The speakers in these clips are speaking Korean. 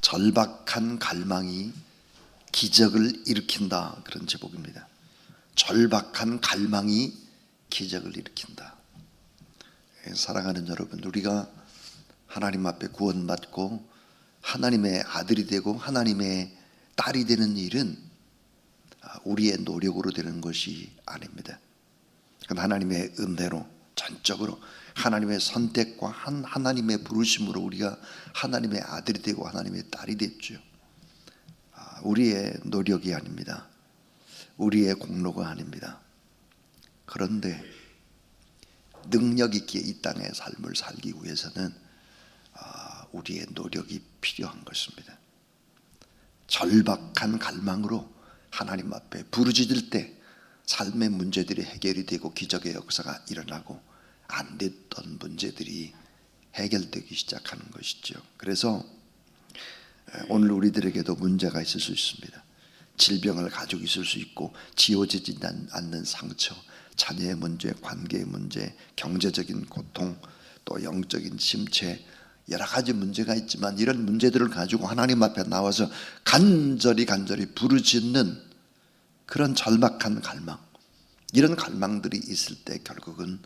절박한 갈망이 기적을 일으킨다, 그런 제목입니다. 절박한 갈망이 기적을 일으킨다. 사랑하는 여러분, 우리가 하나님 앞에 구원받고 하나님의 아들이 되고 하나님의 딸이 되는 일은 우리의 노력으로 되는 것이 아닙니다. 그건 하나님의 은혜로, 전적으로 하나님의 선택과 하나님의 부르심으로 우리가 하나님의 아들이 되고 하나님의 딸이 됐죠. 우리의 노력이 아닙니다. 우리의 공로가 아닙니다. 그런데 능력 있게 이 땅의 삶을 살기 위해서는 우리의 노력이 필요한 것입니다. 절박한 갈망으로 하나님 앞에 부르짖을 때 삶의 문제들이 해결이 되고 기적의 역사가 일어나고 안 됐던 문제들이 해결되기 시작하는 것이죠. 그래서 오늘 우리들에게도 문제가 있을 수 있습니다. 질병을 가지고 있을 수 있고 지워지지 않는 상처, 자녀의 문제, 관계의 문제, 경제적인 고통, 또 영적인 침체, 여러 가지 문제가 있지만 이런 문제들을 가지고 하나님 앞에 나와서 간절히 부르짖는 그런 절박한 갈망, 이런 갈망들이 있을 때 결국은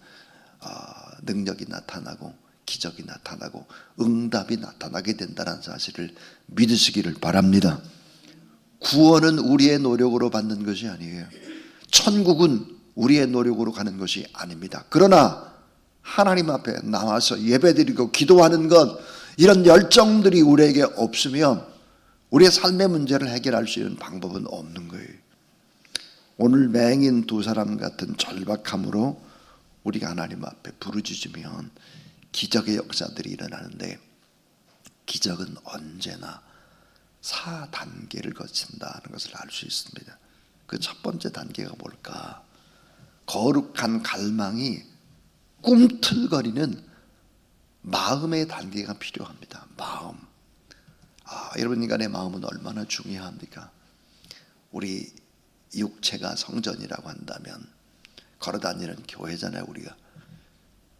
능력이 나타나고 기적이 나타나고 응답이 나타나게 된다는 사실을 믿으시기를 바랍니다. 구원은 우리의 노력으로 받는 것이 아니에요. 천국은 우리의 노력으로 가는 것이 아닙니다. 그러나 하나님 앞에 나와서 예배드리고 기도하는 것, 이런 열정들이 우리에게 없으면 우리의 삶의 문제를 해결할 수 있는 방법은 없는 거예요. 오늘 맹인 두 사람 같은 절박함으로 우리가 하나님 앞에 부르짖으면 기적의 역사들이 일어나는데, 기적은 언제나 4단계를 거친다는 것을 알 수 있습니다. 그 첫 번째 단계가 뭘까? 거룩한 갈망이 꿈틀거리는 마음의 단계가 필요합니다. 마음. 여러분, 인간의 마음은 얼마나 중요합니까? 우리 육체가 성전이라고 한다면 걸어다니는 교회잖아요. 우리가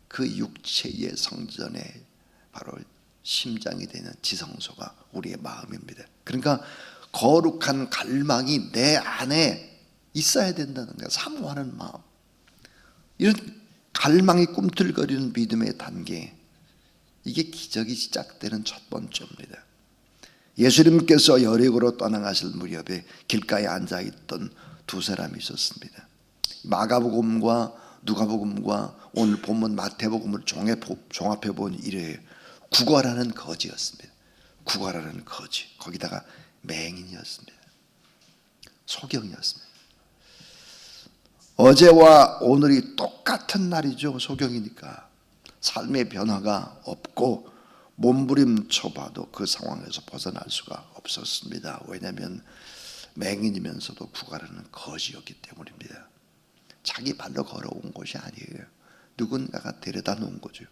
그 육체의 성전에 바로 심장이 되는 지성소가 우리의 마음입니다. 그러니까 거룩한 갈망이 내 안에 있어야 된다는 거예요. 사모하는 마음, 이런 갈망이 꿈틀거리는 믿음의 단계, 이게 기적이 시작되는 첫 번째입니다. 예수님께서 여리고로 떠나가실 무렵에 길가에 앉아있던 두 사람이 있었습니다. 마가복음과 누가복음과 오늘 본문 마태복음을 종합해 보니 이래요. 구걸하는 거지였습니다. 구걸하는 거지, 거기다가 맹인이었습니다. 소경이었습니다. 어제와 오늘이 똑같은 날이죠. 소경이니까 삶의 변화가 없고 몸부림쳐봐도 그 상황에서 벗어날 수가 없었습니다. 왜냐하면 맹인이면서도 구걸하는 거지였기 때문입니다. 자기 발로 걸어온 것이 아니에요. 누군가가 데려다 놓은 거죠.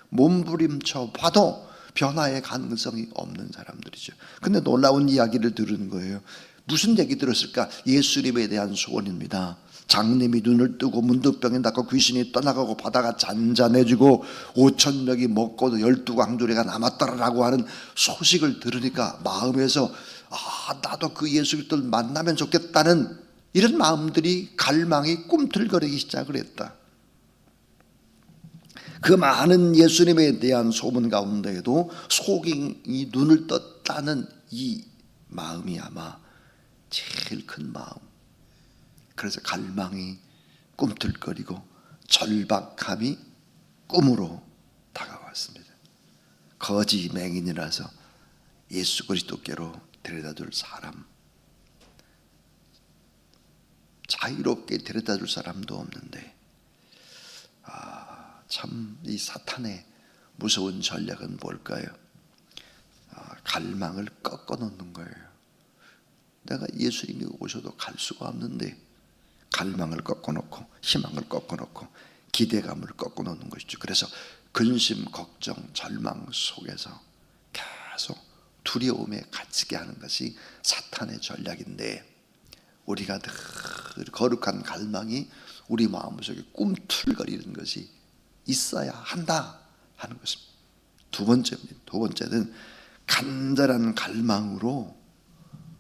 몸부림쳐봐도 변화의 가능성이 없는 사람들이죠. 근데 놀라운 이야기를 들은 거예요. 무슨 얘기 들었을까? 예수님에 대한 소원입니다. 장님이 눈을 뜨고 문득병이 낫고 귀신이 떠나가고 바다가 잔잔해지고 5,000명이 먹고도 12광주리가 남았더라라고 하는 소식을 들으니까 마음에서 나도 그 예수 그리스도를 만나면 좋겠다는 이런 마음들이, 갈망이 꿈틀거리기 시작을 했다. 그 많은 예수님에 대한 소문 가운데에도 소경이 눈을 떴다는 이 마음이 아마 제일 큰 마음. 그래서 갈망이 꿈틀거리고 절박함이 꿈으로 다가왔습니다. 거지 맹인이라서 예수 그리스도께로 데려다줄 사람, 자유롭게 데려다줄 사람도 없는데, 참 이 사탄의 무서운 전략은 뭘까요? 갈망을 꺾어 놓는 거예요. 내가 예수님이 오셔도 갈 수가 없는데 갈망을 꺾어놓고 희망을 꺾어놓고 기대감을 꺾어놓는 것이죠. 그래서 근심, 걱정, 절망 속에서 계속 두려움에 갇히게 하는 것이 사탄의 전략인데, 우리가 늘 거룩한 갈망이 우리 마음속에 꿈틀거리는 것이 있어야 한다 하는 것입니다. 두 번째는 간절한 갈망으로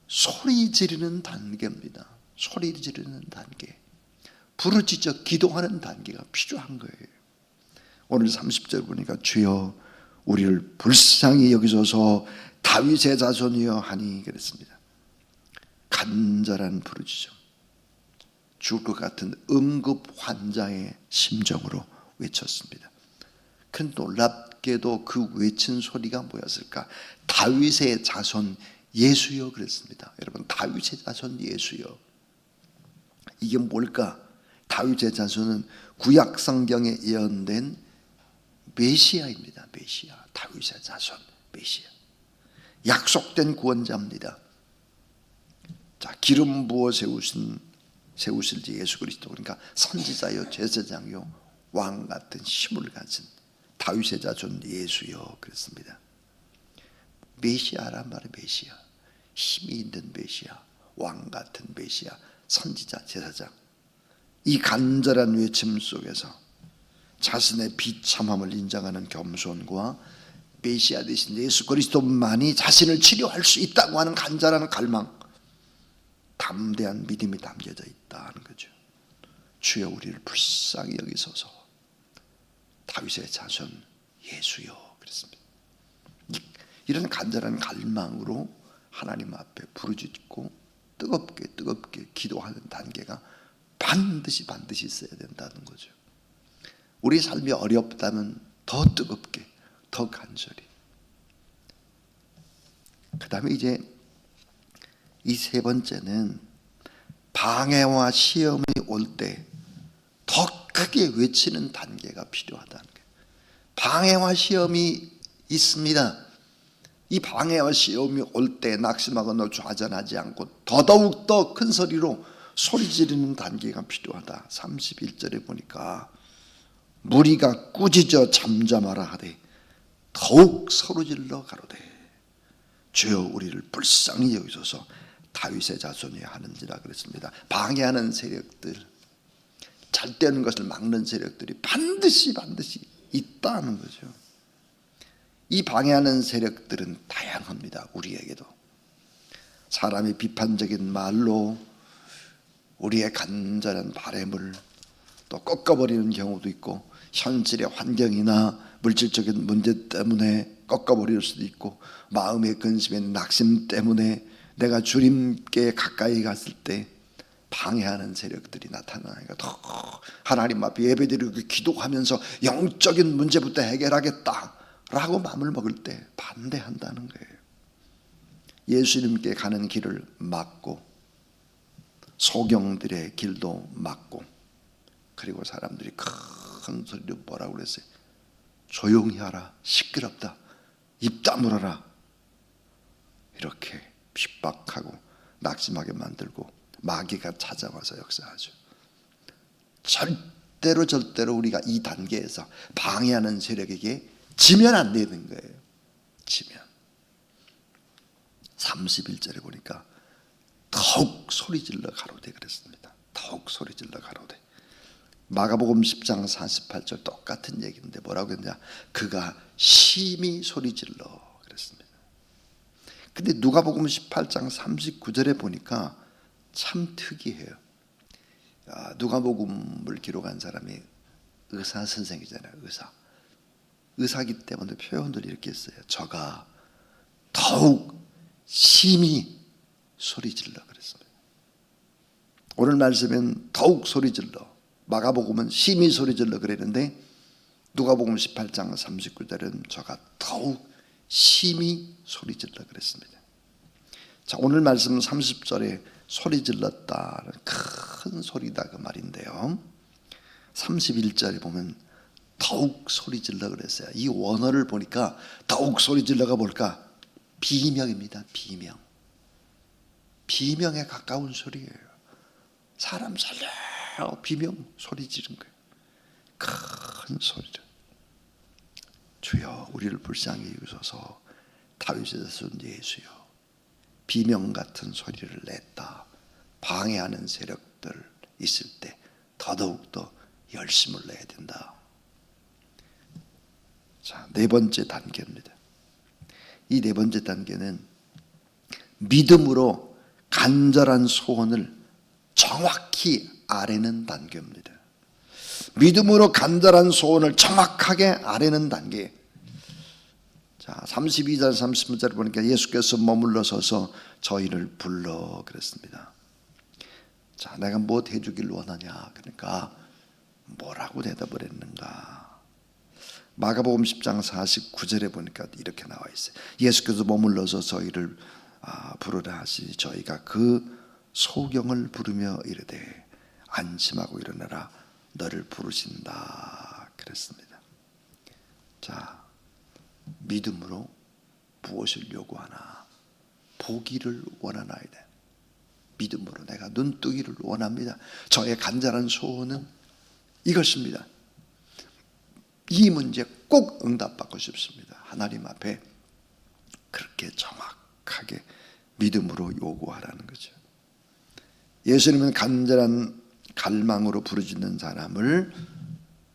소리 지르는 단계입니다. 소리 지르는 단계, 부르짖어 기도하는 단계가 필요한 거예요. 오늘 30절 보니까 주여 우리를 불쌍히 여기소서 다윗의 자손이여 하니 그랬습니다. 간절한 부르짖음, 죽을 것 같은 응급 환자의 심정으로 외쳤습니다. 큰 놀랍게도 그 외친 소리가 뭐였을까? 다윗의 자손 예수여 그랬습니다. 여러분, 다윗의 자손 예수여, 이게 뭘까? 다윗의 자손은 구약 성경에 예언된 메시아입니다. 메시아, 다윗의 자손 메시아, 약속된 구원자입니다. 자, 기름 부어 세우실 예수 그리스도, 그러니까 선지자요 제사장요 왕 같은 힘을 가진 다윗의 자손 예수여 그랬습니다. 메시아란 말은 메시아, 힘이 있는 메시아, 왕 같은 메시아, 선지자, 제사장. 이 간절한 외침 속에서 자신의 비참함을 인정하는 겸손과 메시아 대신 예수 그리스도만이 자신을 치료할 수 있다고 하는 간절한 갈망, 담대한 믿음이 담겨져 있다는 거죠. 주여 우리를 불쌍히 여기소서 다윗의 자손 예수여 그랬습니다. 이런 간절한 갈망으로 하나님 앞에 부르짖고 뜨겁게 기도하는 단계가 반드시 있어야 된다는 거죠. 우리 삶이 어렵다면 더 뜨겁게, 더 간절히. 그 다음에 이제 이 세 번째는 방해와 시험이 올 때 더 크게 외치는 단계가 필요하다는 거예요. 방해와 시험이 있습니다. 이 방해와 시험이 올 때 낙심하거나 좌절하지 않고 더더욱 더 큰 소리로 소리 지르는 단계가 필요하다. 31절에 보니까 무리가 꾸짖어 잠잠하라 하되 더욱 소리질러 가로되 주여 우리를 불쌍히 여기소서 다윗의 자손이 하는지라 그랬습니다. 방해하는 세력들, 잘 되는 것을 막는 세력들이 반드시 있다는 거죠. 이 방해하는 세력들은 다양합니다. 우리에게도 사람이 비판적인 말로 우리의 간절한 바램을 또 꺾어버리는 경우도 있고, 현실의 환경이나 물질적인 문제 때문에 꺾어버릴 수도 있고, 마음의 근심의 낙심 때문에 내가 주님께 가까이 갔을 때 방해하는 세력들이 나타나니까 더 하나님 앞에 예배드리고 기도하면서 영적인 문제부터 해결하겠다라고 마음을 먹을 때 반대한다는 거예요. 예수님께 가는 길을 막고 소경들의 길도 막고, 그리고 사람들이 큰 소리로 뭐라고 그랬어요? 조용히 하라, 시끄럽다, 입 다물어라, 이렇게 핍박하고 낙심하게 만들고 마귀가 찾아와서 역사하죠. 절대로 우리가 이 단계에서 방해하는 세력에게 지면 안 되는 거예요. 지면. 31절에 보니까 더욱 소리질러 가로되 그랬습니다. 더욱 소리질러 가로되. 마가복음 10장 48절 똑같은 얘기인데 뭐라고 했냐? 그가 심히 소리질러 그랬습니다. 근데 누가복음 18장 39절에 보니까 참 특이해요. 누가복음을 기록한 사람이 의사 선생이잖아요. 의사기 때문에 표현들이 이렇게 했어요. 저가 더욱 심히 소리질러 그랬습니다. 오늘 말씀은 더욱 소리질러, 마가복음은 심히 소리질러 그랬는데 누가복음 18장 39절은 저가 더욱 심히 소리질러 그랬습니다. 자, 오늘 말씀 30절에 소리질렀다는 큰 소리다 그 말인데요, 31절에 보면 더욱 소리질러 그랬어요. 이 원어를 보니까 더욱 소리질러가 뭘까? 비명입니다. 비명에 가까운 소리예요. 사람 살려 비명 소리 지른 거예요. 큰 소리죠. 주여 우리를 불쌍히 여기소서 다윗의 자손 예수여. 비명 같은 소리를 냈다. 방해하는 세력들 있을 때 더더욱더 열심을 내야 된다. 자, 네 번째 단계입니다. 이 네 번째 단계는 믿음으로 간절한 소원을 정확히 아뢰는 단계입니다. 믿음으로 간절한 소원을 정확하게 아뢰는 단계. 자, 32절 30절을 보니까 예수께서 머물러 서서 저희를 불러 그랬습니다. 자, 내가 뭐 해주길 원하냐? 그러니까 뭐라고 대답을 했는가? 마가복음 10장 49절에 보니까 이렇게 나와 있어요. 예수께서 머물러서 저희를 부르라 하시니 저희가 그 소경을 부르며 이르되 안심하고 일어나라 너를 부르신다 그랬습니다. 자, 믿음으로 무엇을 요구하나? 보기를 원하나이다. 믿음으로 내가 눈뜨기를 원합니다. 저의 간절한 소원은 이것입니다. 이 문제 꼭 응답받고 싶습니다. 하나님 앞에 그렇게 정확하게 믿음으로 요구하라는 거죠. 예수님은 간절한 갈망으로 부르짖는 사람을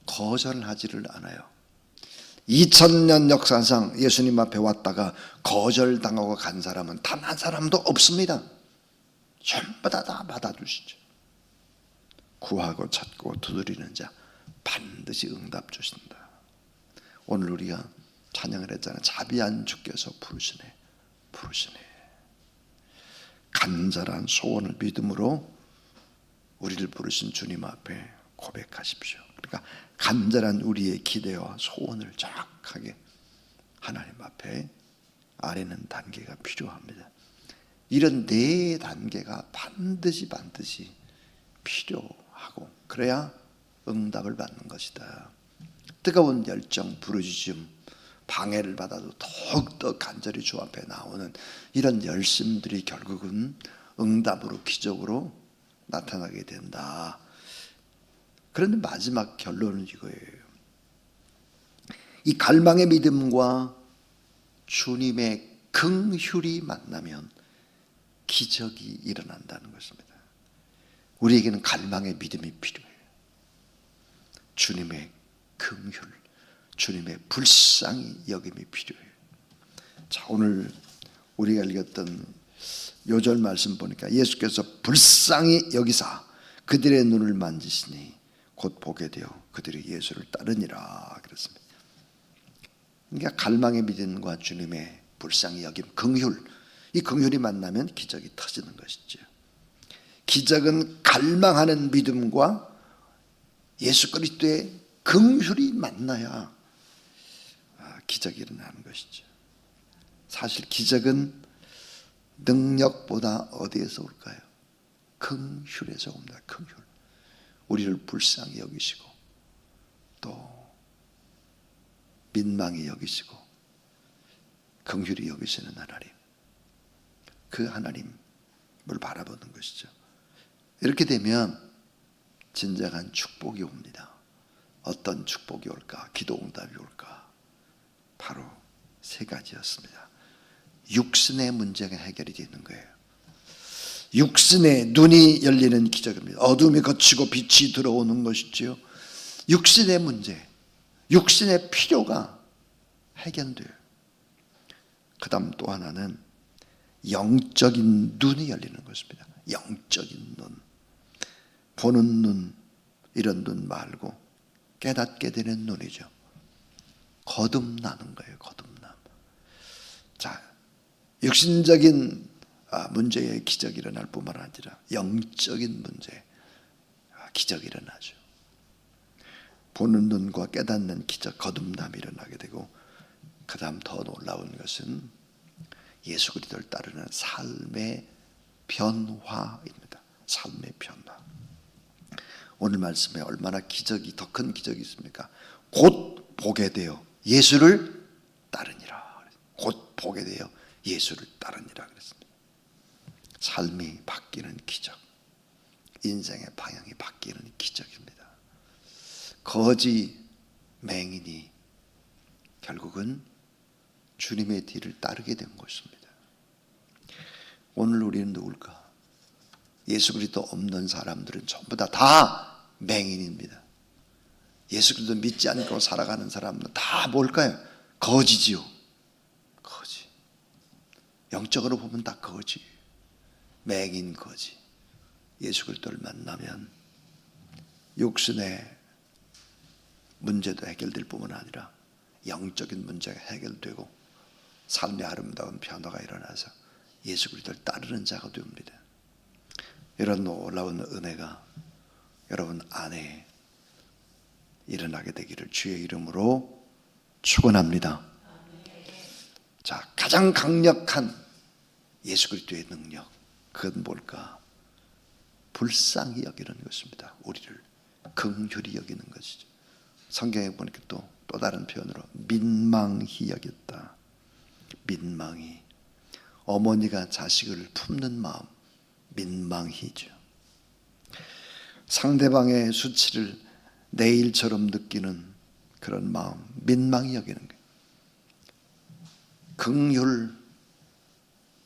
거절하지를 않아요. 2000년 역사상 예수님 앞에 왔다가 거절당하고 간 사람은 단 한 사람도 없습니다. 전부 다 받아주시죠. 구하고 찾고 두드리는 자 반드시 응답 주신다. 오늘 우리가 찬양을 했잖아요. 자비한 주께서 부르시네. 간절한 소원을 믿음으로 우리를 부르신 주님 앞에 고백하십시오. 그러니까 간절한 우리의 기대와 소원을 정확하게 하나님 앞에 아뢰는 단계가 필요합니다. 이런 네 단계가 반드시 필요하고 그래야 응답을 받는 것이다. 뜨거운 열정, 부르짖음, 방해를 받아도 더욱더 간절히 주 앞에 나오는 이런 열심들이 결국은 응답으로 기적으로 나타나게 된다. 그런데 마지막 결론은 이거예요. 이 갈망의 믿음과 주님의 긍휼이 만나면 기적이 일어난다는 것입니다. 우리에게는 갈망의 믿음이 필요해요. 주님의 긍휼, 주님의 불쌍히 여김이 필요해요. 자, 오늘 우리가 읽었던 요절 말씀 보니까 예수께서 불쌍히 여기사 그들의 눈을 만지시니 곧 보게 되어 그들이 예수를 따르니라 그랬습니다. 그러니까 갈망의 믿음과 주님의 불쌍히 여김, 긍휼, 이 긍휼이 만나면 기적이 터지는 것이죠. 기적은 갈망하는 믿음과 예수 그리스도의 긍휼이 만나야 기적이 일어나는 것이죠. 사실 기적은 능력보다 어디에서 올까요? 긍휼에서 옵니다. 긍휼. 우리를 불쌍히 여기시고 또 민망히 여기시고 긍휼히 여기시는 하나님, 그 하나님을 바라보는 것이죠. 이렇게 되면 진정한 축복이 옵니다. 어떤 축복이 올까? 기도 응답이 올까? 바로 세 가지였습니다. 육신의 문제가 해결이 되는 거예요. 육신의 눈이 열리는 기적입니다. 어둠이 걷히고 빛이 들어오는 것이지요. 육신의 문제, 육신의 필요가 해결돼요. 그 다음 또 하나는 영적인 눈이 열리는 것입니다. 영적인 눈, 보는 눈, 이런 눈 말고 깨닫게 되는 눈이죠. 거듭나는 거예요. 거듭남. 자, 육신적인 문제의 기적이 일어날 뿐만 아니라 영적인 문제 기적이 일어나죠. 보는 눈과 깨닫는 기적, 거듭남이 일어나게 되고, 그 다음 더 놀라운 것은 예수 그리스도를 따르는 삶의 변화입니다. 삶의 변화. 오늘 말씀에 얼마나 기적이, 더 큰 기적이 있습니까? 곧 보게 되어 예수를 따르니라. 곧 보게 되어 예수를 따르니라 그랬습니다. 삶이 바뀌는 기적, 인생의 방향이 바뀌는 기적입니다. 거지 맹인이 결국은 주님의 뒤를 따르게 된 것입니다. 오늘 우리는 누굴까? 예수 그리스도 없는 사람들은 전부 다 맹인입니다. 예수 그리스도 믿지 않고 살아가는 사람은 다 뭘까요? 거지지요. 거지. 영적으로 보면 다 거지, 맹인 거지. 예수 그리스도를 만나면 육신의 문제도 해결될 뿐만 아니라 영적인 문제가 해결되고 삶의 아름다운 변화가 일어나서 예수 그리스도를 따르는 자가 됩니다. 이런 놀라운 은혜가 여러분 안에 일어나게 되기를 주의 이름으로 축원합니다. 자, 가장 강력한 예수 그리스도의 능력, 그건 뭘까? 불쌍히 여기는 것입니다. 우리를 긍휼히 여기는 것이죠. 성경에 보니까 또 다른 표현으로 민망히 여겼다. 민망히, 어머니가 자식을 품는 마음, 민망히죠. 상대방의 수치를 내 일처럼 느끼는 그런 마음, 민망히 여기는 거예요. 긍휼,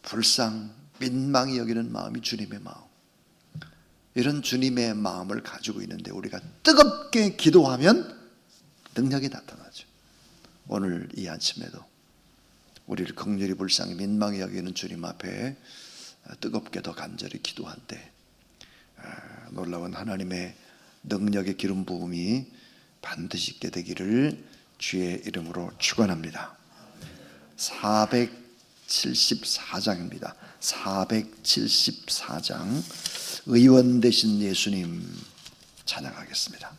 불쌍, 민망히 여기는 마음이 주님의 마음. 이런 주님의 마음을 가지고 있는데 우리가 뜨겁게 기도하면 능력이 나타나죠. 오늘 이 아침에도 우리를 긍휼히 불쌍히 민망히 여기는 주님 앞에 뜨겁게 더 간절히 기도할 때 놀라운 하나님의 능력의 기름 부음이 반드시 있게 되기를 주의 이름으로 축원합니다. 474장입니다. 474장 의원 되신 예수님 찬양하겠습니다.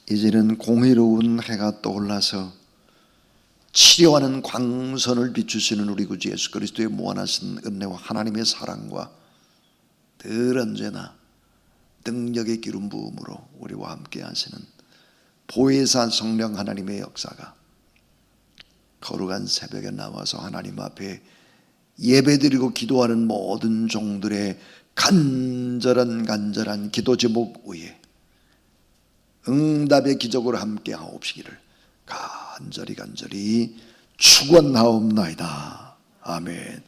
이제는 공의로운 해가 떠올라서 치료하는 광선을 비추시는 우리 구주 예수 그리스도의 무한하신 은혜와 하나님의 사랑과 늘 언제나 능력의 기름 부음으로 우리와 함께 하시는 보혜사 성령 하나님의 역사가 거룩한 새벽에 나와서 하나님 앞에 예배드리고 기도하는 모든 종들의 간절한 기도 제목 위에 응답의 기적으로 함께 하옵시기를 간절히 축원하옵나이다. 아멘.